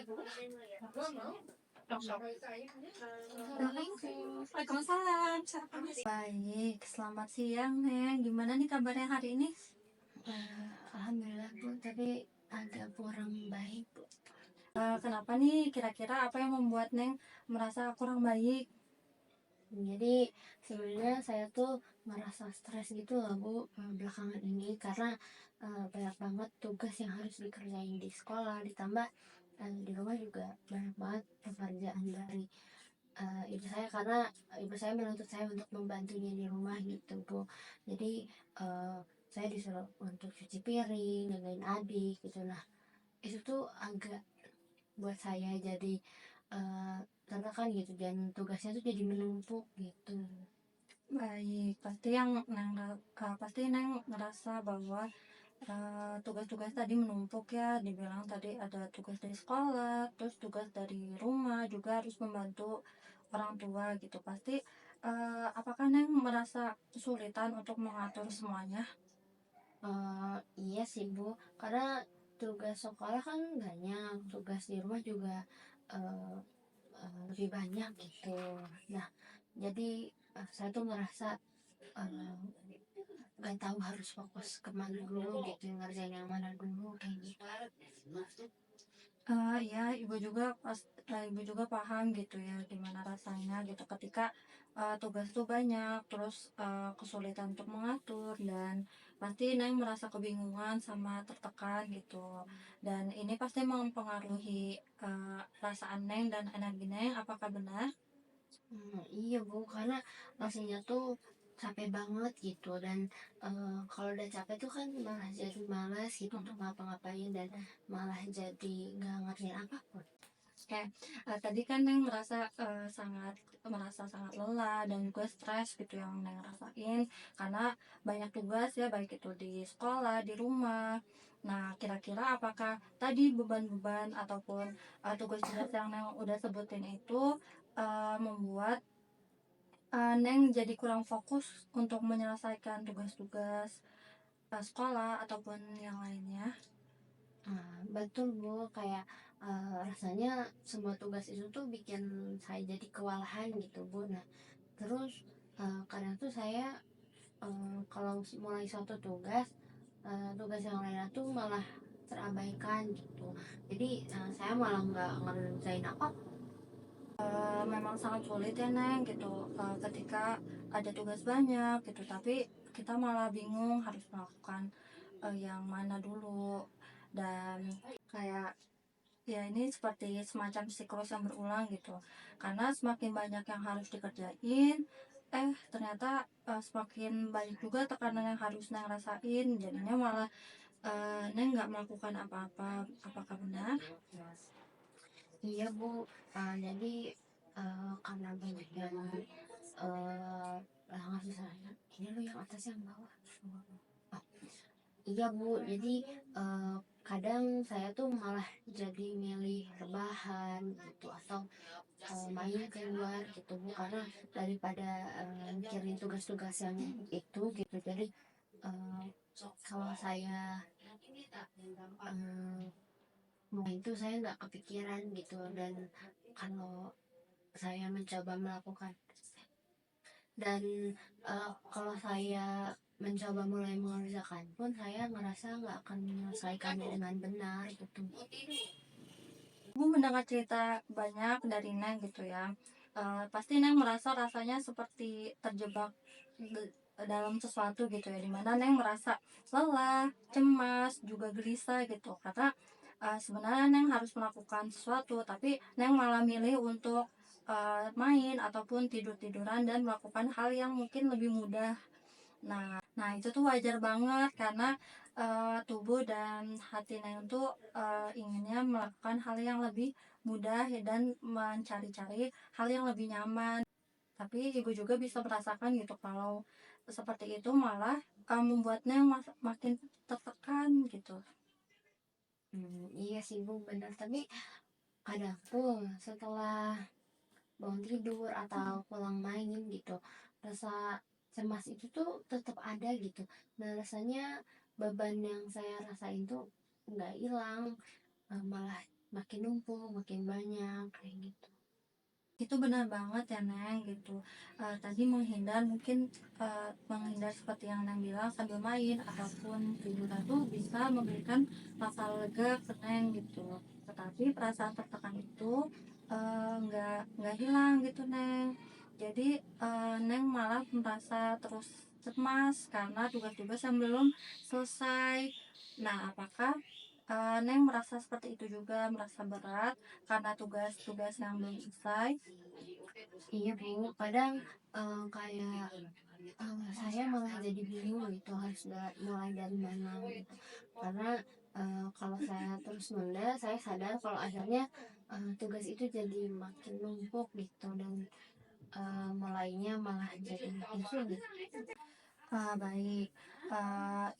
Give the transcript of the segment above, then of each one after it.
Waalaikumsalam. Baik, selamat siang Neng. Gimana nih kabarnya hari ini? Alhamdulillah Bu, tapi agak kurang baik Bu. Kenapa nih? Kira-kira apa yang membuat Neng merasa kurang baik? Jadi sebenarnya saya tuh merasa stres gitu loh Bu, belakangan ini karena banyak banget tugas yang harus dikerjain di sekolah, ditambah di rumah juga banyak banget pekerjaan dari ibu saya, karena ibu saya menuntut saya untuk membantunya di rumah gitu Bu. Jadi saya disuruh untuk cuci piring, jagain adik gitu. Nah itu tuh agak buat saya jadi tertekan gitu, dan tugasnya tuh jadi menumpuk gitu. Baik, pasti Neng ngerasa bahwa tugas-tugas tadi menumpuk ya. Dibilang tadi ada tugas dari sekolah, terus tugas dari rumah juga harus membantu orang tua gitu. Pasti apakah Neng merasa kesulitan untuk mengatur semuanya? Iya sih Bu, karena tugas sekolah kan banyak, tugas di rumah juga uh, lebih banyak gitu. Nah jadi saya tuh ngerasa uh, gak tahu harus fokus kemana dulu gitu, ngerjain yang mana dulu kayak gitu. Ya, ibu juga paham gitu ya gimana rasanya gitu ketika tugas tuh banyak, terus kesulitan untuk mengatur dan pasti Neng merasa kebingungan sama tertekan gitu. Dan ini pasti mempengaruhi perasaan Neng dan energi Neng. Apakah benar? Iya Bu, karena rasanya tuh capek banget gitu, dan kalau udah capek tuh kan malah jadi malas gitu untuk ngapa-ngapain, dan malah jadi nggak ngerjain apapun. Oke, tadi kan Neng merasa sangat lelah dan juga stres gitu yang Neng rasain karena banyak tugas ya, baik itu di sekolah, di rumah. Nah, kira-kira apakah tadi beban-beban ataupun tugas-tugas yang Neng udah sebutin itu membuat Neng jadi kurang fokus untuk menyelesaikan tugas-tugas sekolah ataupun yang lainnya? Betul Bu, kayak rasanya semua tugas itu tuh bikin saya jadi kewalahan gitu Bu. Nah terus kadang tuh saya kalau mulai suatu tugas, tugas yang lainnya tuh malah terabaikan gitu. Jadi saya malah nggak ngerjain apa. Memang sangat sulit ya Neng gitu ketika ada tugas banyak gitu tapi kita malah bingung harus melakukan yang mana dulu dan kayak ya ini seperti semacam siklus yang berulang gitu karena semakin banyak yang harus dikerjain ternyata semakin banyak juga tekanan yang harus Neng rasain jadinya malah Neng nggak melakukan apa-apa. Apakah benar? Iya Bu, jadi karena banyak yang ngasih saya, ini lo yang atas yang bawah. Oh, iya Bu, jadi kadang saya tuh malah jadi milih rebahan gitu, atau main keluar gitu Bu, karena daripada mikirin tugas-tugas yang itu gitu. Jadi eh, kalau saya itu saya nggak kepikiran gitu, dan kalau saya mencoba melakukan, dan kalau saya mencoba mulai mengerjakan pun saya merasa nggak akan menyelesaikan dengan benar gitu. Ibu mendengar cerita banyak dari Neng gitu ya. Pasti Neng merasa rasanya seperti terjebak dalam sesuatu gitu ya, dimana Neng merasa lelah, cemas, juga gelisah gitu. Karena sebenarnya Neng harus melakukan sesuatu, tapi Neng malah milih untuk main ataupun tidur-tiduran dan melakukan hal yang mungkin lebih mudah. Nah itu tuh wajar banget karena tubuh dan hati Neng tuh inginnya melakukan hal yang lebih mudah ya, dan mencari-cari hal yang lebih nyaman. Tapi ibu juga bisa merasakan gitu kalau seperti itu malah membuatnya makin tertekan gitu. Iya sih Bu, benar, tapi kadang tuh setelah bangun tidur atau pulang main gitu, rasa cemas itu tuh tetap ada gitu, dan rasanya beban yang saya rasain tuh nggak hilang, malah makin numpuk, makin banyak kayak gitu. Itu benar banget ya Neng gitu. Tadi menghindar mungkin menghindar seperti yang Neng bilang sambil main ataupun hiburan tuh bisa memberikan rasa lega ke Neng gitu. Tetapi perasaan tertekan itu nggak hilang gitu Neng. Jadi Neng malah merasa terus cemas karena tugas-tugas yang belum selesai. Nah, apakah Neng merasa seperti itu juga, merasa berat karena tugas-tugas yang belum selesai? Iya Bu, kadang kayak saya malah jadi bingung gitu harus mulai dari mana gitu. Karena kalau saya terus nunda, saya sadar kalau akhirnya tugas itu jadi makin numpuk gitu dan mulainya malah jadi makin sulit. Baik.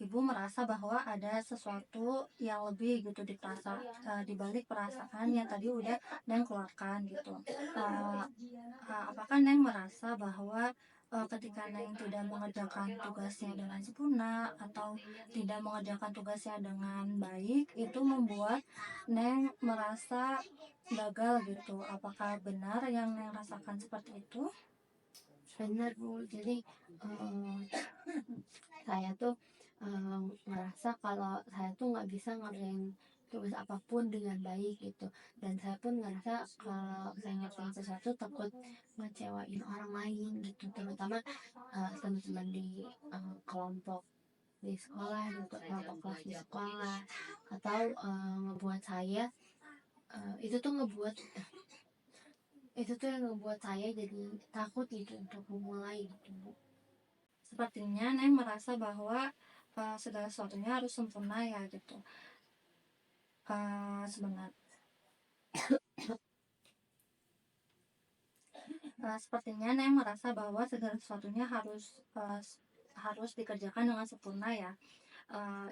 Ibu merasa bahwa ada sesuatu yang lebih gitu di balik perasaan yang tadi udah Neng keluarkan gitu. Uh, apakah Neng merasa bahwa ketika Neng tidak mengerjakan tugasnya dengan sempurna atau tidak mengerjakan tugasnya dengan baik itu membuat Neng merasa gagal gitu? Apakah benar yang Neng rasakan seperti itu? Benar Bu, jadi eh, saya tuh ngerasa kalau saya tuh nggak bisa ngerjain tugas apapun dengan baik gitu, dan saya pun ngerasa kalau saya ngerjain sesuatu takut ngecewain orang lain gitu, terutama teman-teman di kelompok di sekolah gitu, kelompok kelas di sekolah, atau ngebuat saya itu tuh yang ngebuat saya jadi takut gitu untuk memulai gitu Bu. Sepertinya Neng merasa bahwa segala sesuatunya harus sempurna ya gitu. Sebenarnya sepertinya Neng merasa bahwa segala sesuatunya harus dikerjakan dengan sempurna ya.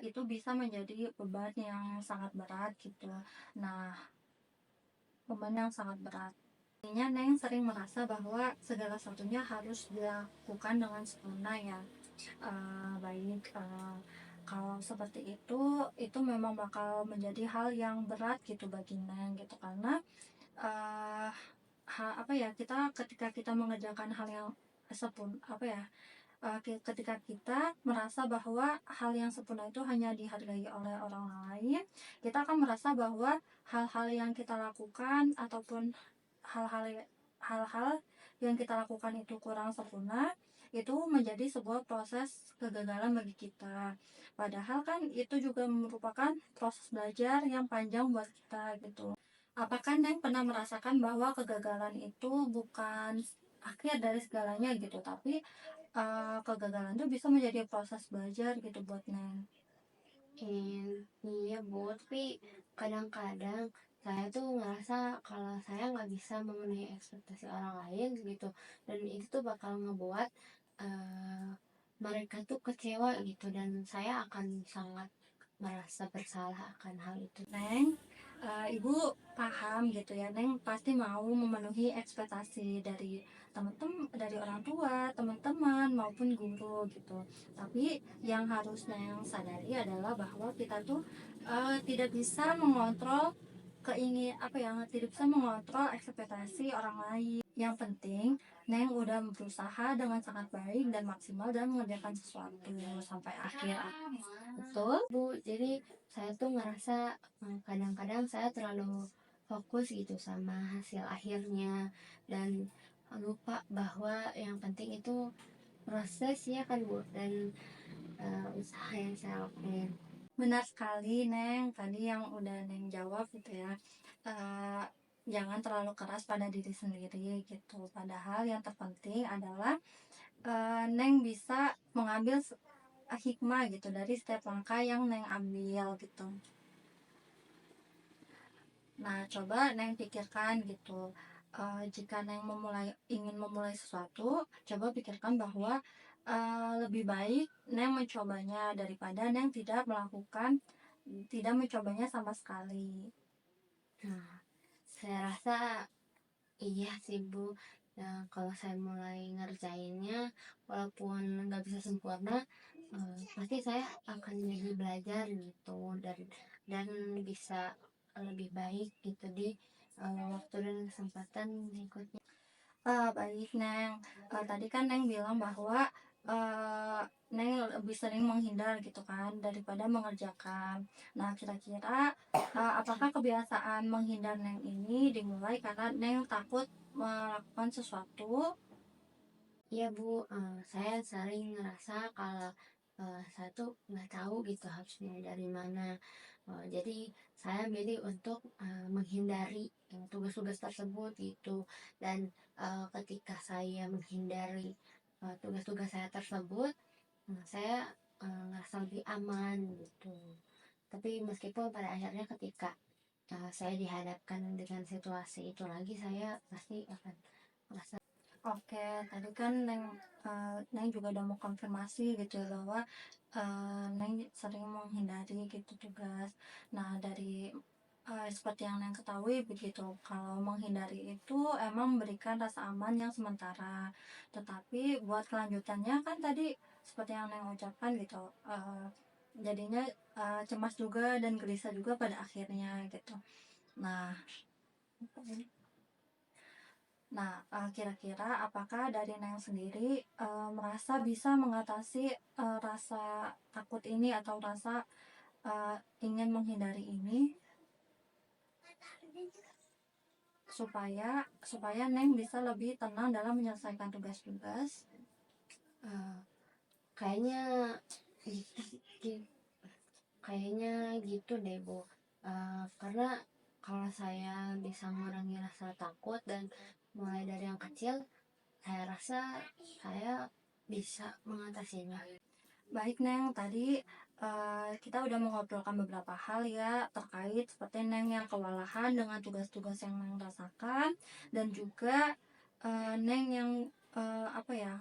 Itu bisa menjadi beban yang sangat berat gitu. Nah, beban yang sangat berat. Artinya Neng sering merasa bahwa segala sesuatunya harus dilakukan dengan sempurna ya. Baik, kalau seperti itu memang bakal menjadi hal yang berat gitu bagi Neng gitu karena uh, apa ya, kita ketika kita mengerjakan hal yang apa ya, ketika kita merasa bahwa hal yang sempurna itu hanya dihargai oleh orang lain, kita akan merasa bahwa hal-hal yang kita lakukan ataupun hal-hal hal-hal yang kita lakukan itu kurang sempurna, itu menjadi sebuah proses kegagalan bagi kita. Padahal kan itu juga merupakan proses belajar yang panjang buat kita gitu. Apakah Neng pernah merasakan bahwa kegagalan itu bukan akhir dari segalanya gitu, tapi kegagalan itu bisa menjadi proses belajar gitu buat Neng? Iya Bu, tapi kadang-kadang saya tuh ngerasa kalau saya nggak bisa memenuhi ekspektasi orang lain gitu, dan itu tuh bakal ngebuat eh, mereka tuh kecewa gitu, dan saya akan sangat merasa bersalah akan hal itu. Neng, Ibu paham gitu ya, Neng pasti mau memenuhi ekspektasi dari orang tua, teman-teman maupun guru gitu. Tapi yang harus Neng sadari adalah bahwa kita tuh tidak bisa mengontrol tidak bisa mengontrol ekspektasi orang lain. Yang penting Neng udah berusaha dengan sangat baik dan maksimal dalam mengerjakan sesuatu sampai akhir. Betul Bu, jadi saya tuh ngerasa kadang-kadang saya terlalu fokus gitu sama hasil akhirnya, dan lupa bahwa yang penting itu proses ya kan Bu, dan usaha yang saya lakuin. Benar sekali Neng, tadi yang udah Neng jawab gitu ya. Eh, jangan terlalu keras pada diri sendiri gitu. Padahal yang terpenting adalah Neng bisa mengambil hikmah gitu dari setiap langkah yang Neng ambil gitu. Nah, coba Neng pikirkan gitu. Jika Neng ingin memulai sesuatu, coba pikirkan bahwa lebih baik Neng mencobanya daripada Neng tidak mencobanya sama sekali. Nah, saya rasa iya sih Bu. Nah, kalau saya mulai ngerjainnya, walaupun nggak bisa sempurna, pasti saya akan jadi belajar gitu, dan bisa lebih baik gitu di waktu dan kesempatan berikutnya. Baik Neng, tadi kan Neng bilang bahwa Neng lebih sering menghindar gitu kan daripada mengerjakan. Nah kira-kira apakah kebiasaan menghindar Neng ini dimulai karena Neng takut melakukan sesuatu? Iya Bu, saya sering ngerasa kalau saya tuh nggak tahu gitu harus mulai dari mana. Jadi saya milih untuk menghindari tugas-tugas tersebut gitu. Dan ketika saya menghindari tugas-tugas saya tersebut, saya ngerasa lebih aman gitu. Tapi meskipun pada akhirnya ketika saya dihadapkan dengan situasi itu lagi, saya pasti akan merasa. Oke, tadi kan Neng juga udah mau konfirmasi gitu ya bahwa Neng sering menghindari gitu tugas. Nah, dari seperti yang Neng ketahui begitu, kalau menghindari itu emang memberikan rasa aman yang sementara. Tetapi buat kelanjutannya kan tadi seperti yang Neng ucapkan gitu, jadinya cemas juga dan gelisah juga pada akhirnya gitu. Nah, kira-kira apakah dari Neng sendiri merasa bisa mengatasi rasa takut ini atau rasa ingin menghindari ini supaya supaya Neng bisa lebih tenang dalam menyelesaikan tugas-tugas? eh, kayaknya gitu, kayaknya gitu deh Bu. Karena kalau saya bisa mengurangi rasa takut dan mulai dari yang kecil, saya rasa saya bisa mengatasinya. Baik Neng, tadi kita udah mengobrolkan beberapa hal ya terkait seperti Neng yang kewalahan dengan tugas-tugas yang Neng rasakan dan juga Neng yang apa ya,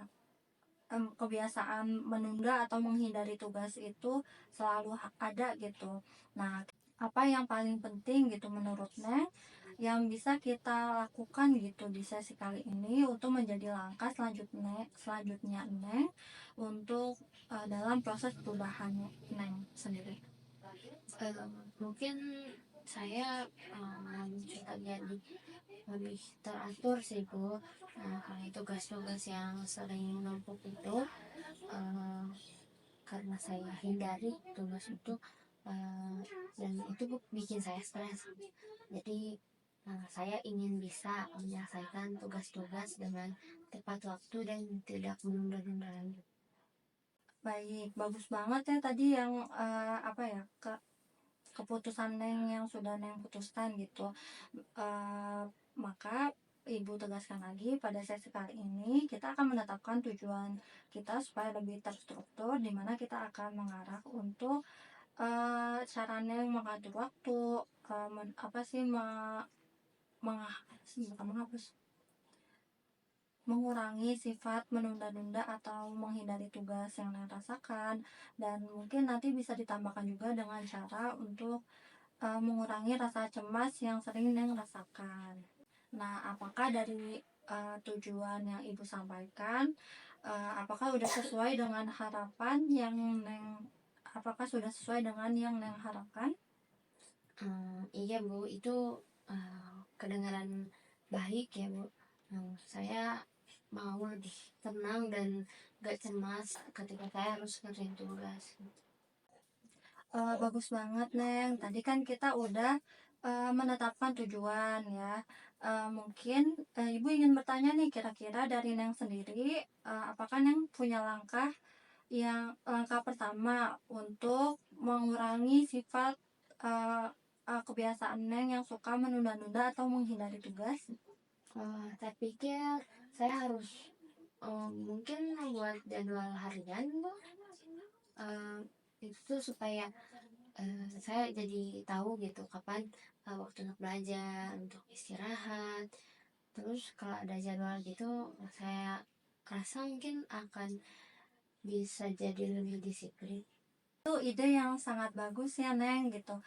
kebiasaan menunda atau menghindari tugas itu selalu ada gitu. Nah, apa yang paling penting gitu menurut Neng yang bisa kita lakukan gitu di sesi kali ini untuk menjadi langkah selanjutnya Neng untuk dalam proses perubahan Neng sendiri? Mungkin saya mencoba jadi lebih teratur sih Bu. Kayak tugas-tugas yang sering menumpuk itu, eh, karena saya hindari tugas itu, dan itu bikin saya stres. Jadi saya ingin bisa menyelesaikan tugas-tugas dengan tepat waktu dan tidak menunda-nunda lagi. Baik, bagus banget ya tadi yang apa ya, keputusan Neng yang sudah Neng putuskan gitu. Eh, Maka Ibu tegaskan lagi pada sesi kali ini kita akan menetapkan tujuan kita supaya lebih terstruktur di mana kita akan mengarah untuk cara Neng mengatur waktu, apa sih bukan menghapus, mengurangi sifat menunda-nunda atau menghindari tugas yang Neng rasakan, dan mungkin nanti bisa ditambahkan juga dengan cara untuk mengurangi rasa cemas yang sering Neng rasakan. Nah, apakah dari tujuan yang Ibu sampaikan, apakah sudah sesuai dengan harapan yang Neng, apakah sudah sesuai dengan yang Neng harapkan? Iya Bu, itu kedengaran baik ya Bu. Saya mau lebih tenang dan gak cemas ketika saya harus ngerjain tugas. Bagus banget Neng. Tadi kan kita udah menetapkan tujuan ya. Mungkin Ibu ingin bertanya nih, kira-kira dari Neng sendiri, apakah Neng punya langkah pertama untuk mengurangi sifat uh, kebiasaan Neng yang suka menunda-nunda atau menghindari tugas? Saya pikir saya harus mungkin membuat jadwal harian Bu. Eh, itu supaya saya jadi tahu gitu kapan waktu untuk belajar, untuk istirahat. Terus kalau ada jadwal gitu, saya rasa mungkin akan bisa jadi lebih disiplin. Itu ide yang sangat bagus ya Neng gitu.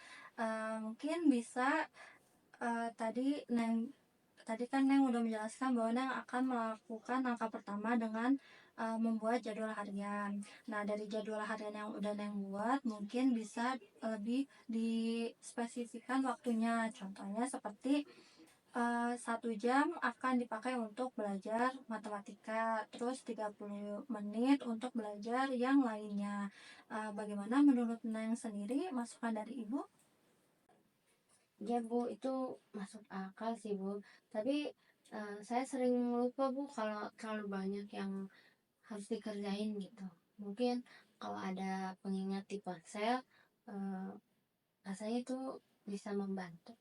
Mungkin bisa eh, tadi Neng tadi kan Neng udah menjelaskan bahwa Neng akan melakukan langkah pertama dengan membuat jadwal harian. Nah, dari jadwal harian yang udah Neng buat, mungkin bisa lebih dispesifikkan waktunya. Contohnya seperti 1 jam akan dipakai untuk belajar matematika, terus 30 menit untuk belajar yang lainnya. Bagaimana menurut Neng sendiri masukan dari Ibu? Ya Bu, itu masuk akal sih Bu. Tapi saya sering lupa Bu kalau terlalu banyak yang harus dikerjain gitu. Mungkin kalau ada pengingat di ponsel, eh, rasanya itu bisa membantu.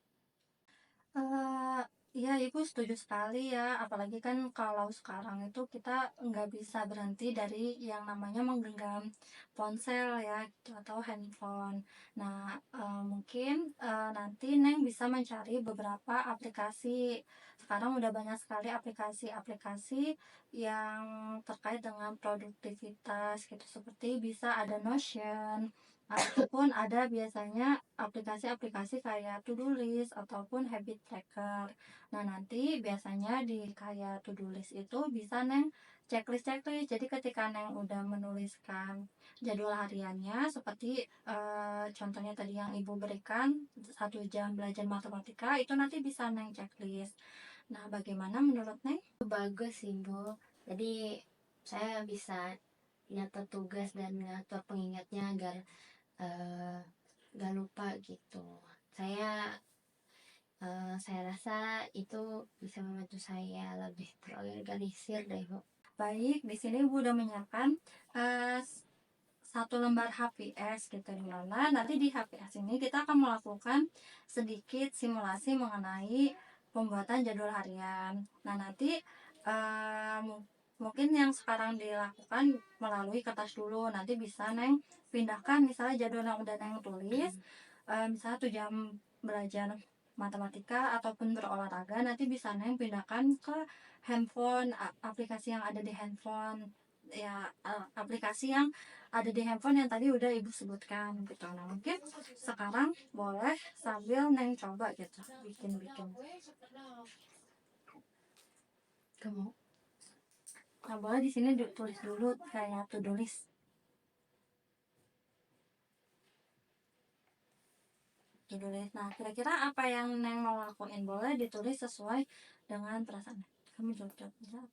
Eee, iya, Ibu setuju sekali ya, apalagi kan kalau sekarang itu kita nggak bisa berhenti dari yang namanya menggenggam ponsel ya, gitu, atau handphone. Nah, mungkin, nanti Neng bisa mencari beberapa aplikasi. Sekarang udah banyak sekali aplikasi-aplikasi yang terkait dengan produktivitas gitu, seperti bisa ada Notion, ataupun ada biasanya aplikasi-aplikasi kayak to-do list ataupun habit tracker. Nah, nanti biasanya di kayak to-do list itu bisa Neng checklist-checklist. Jadi ketika Neng udah menuliskan jadwal hariannya seperti contohnya tadi yang Ibu berikan 1 jam belajar matematika itu nanti bisa Neng checklist. Nah, bagaimana menurut Neng? Bagus sih Bu. Jadi saya bisa nyatet tugas dan ngatur pengingatnya agar eh, gak lupa gitu. Saya saya rasa itu bisa membantu saya lebih terorganisir deh Bu. Baik, di sini Ibu udah menyiapkan eh, 1 lembar HPS gitu, di mana nanti di HPS ini kita akan melakukan sedikit simulasi mengenai pembuatan jadwal harian. Nah, nanti mungkin yang sekarang dilakukan melalui kertas dulu, nanti bisa Neng pindahkan misalnya jadwal yang udah Neng tulis, misalnya 1 jam belajar matematika ataupun berolahraga, nanti bisa Neng pindahkan ke handphone, aplikasi yang ada di handphone ya, aplikasi yang ada di handphone yang tadi udah Ibu sebutkan gitu. Nah, mungkin sekarang boleh sambil Neng coba gitu bikin-bikin. Kamu Nah, boleh di sini ditulis dulu kayak to-do list. To-do list. Nah, kira-kira apa yang Neng mau lakuin? Boleh ditulis sesuai dengan perasaan. Kamu jawab ya.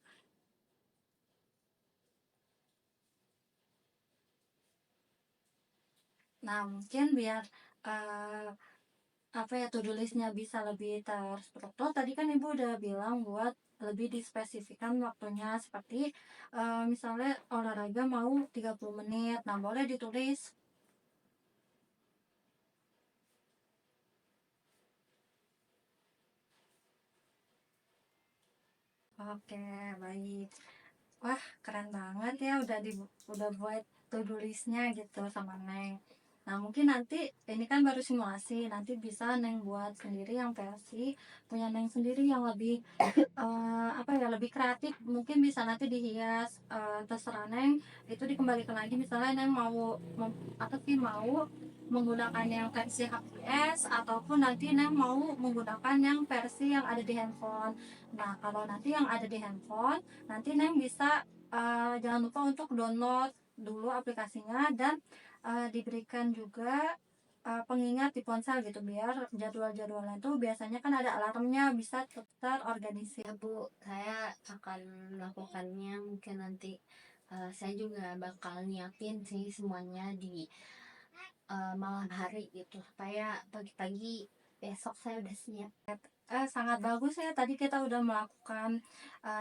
Nah, mungkin biar eh, apa ya, to-do listnya bisa lebih terstruktur, tadi kan Ibu udah bilang buat lebih dispesifikan waktunya seperti misalnya olahraga mau 30 menit. Nah, boleh ditulis. Oke, baik. Wah, keren banget ya udah buat to-do listnya gitu sama Neng. Nah, mungkin nanti ini kan baru simulasi, nanti bisa Neng buat sendiri yang versi punya Neng sendiri yang lebih apa ya, lebih kreatif. Mungkin bisa nanti dihias, terserah Neng. Itu dikembalikan lagi misalnya Neng mau apa sih, mau menggunakan yang versi HPS ataupun nanti Neng mau menggunakan yang versi yang ada di handphone. Nah, kalau nanti yang ada di handphone, nanti Neng bisa jangan lupa untuk download dulu aplikasinya dan diberikan juga pengingat di ponsel gitu, biar jadwal-jadwalnya itu biasanya kan ada alarmnya, bisa terorganisir. ya Bu, saya akan melakukannya. Mungkin nanti saya juga bakal nyiapin sih semuanya di malam hari gitu supaya pagi-pagi besok saya udah siap. Sangat bagus ya, tadi kita udah melakukan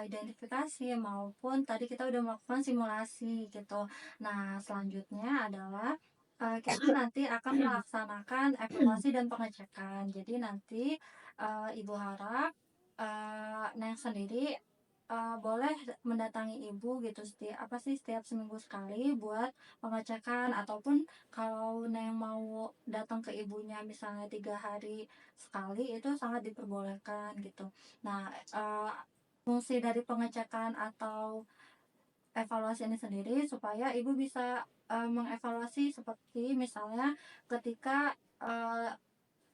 identifikasi maupun tadi kita udah melakukan simulasi gitu. Nah, selanjutnya adalah kita nanti akan melaksanakan evaluasi dan pengecekan. Jadi nanti Ibu harap Neng sendiri boleh mendatangi Ibu gitu setiap seminggu sekali buat pengecekan, ataupun kalau Neng mau datang ke ibunya misalnya 3 hari sekali itu sangat diperbolehkan gitu. Nah, fungsi dari pengecekan atau evaluasi ini sendiri supaya ibu bisa mengevaluasi seperti misalnya ketika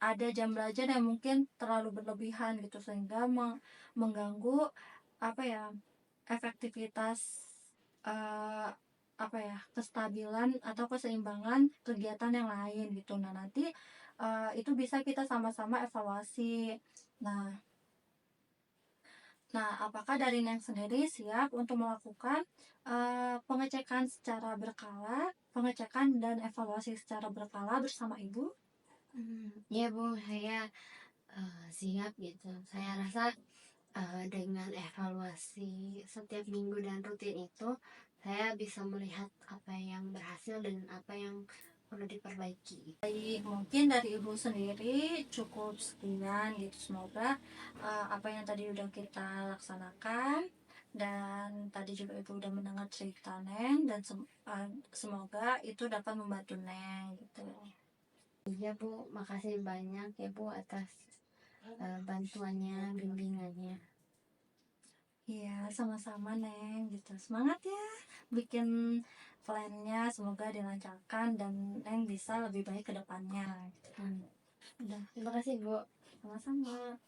ada jam belajar yang mungkin terlalu berlebihan gitu sehingga mengganggu apa ya, efektivitas eh, apa ya, kestabilan atau keseimbangan kegiatan yang lain gitu. Nah, nanti itu bisa kita sama-sama evaluasi. Nah, apakah dari Neng sendiri siap untuk melakukan pengecekan secara berkala, pengecekan dan evaluasi secara berkala bersama Ibu? Iya Bu, saya siap gitu. Saya rasa dengan evaluasi setiap minggu dan rutin itu, saya bisa melihat apa yang berhasil dan apa yang perlu diperbaiki. Baik, mungkin dari Ibu sendiri cukup sekian gitu. Semoga apa yang tadi udah kita laksanakan dan tadi juga Ibu udah mendengar cerita Neng dan semoga itu dapat membantu Neng gitu. Iya Bu, makasih banyak ya Bu atas bantuannya, bimbingannya. Iya, sama-sama Neng gitu. Semangat ya bikin plannya, semoga dilancarkan dan Neng bisa lebih baik ke depannya gitu. Hmm. Udah, Terima kasih Bu. sama-sama.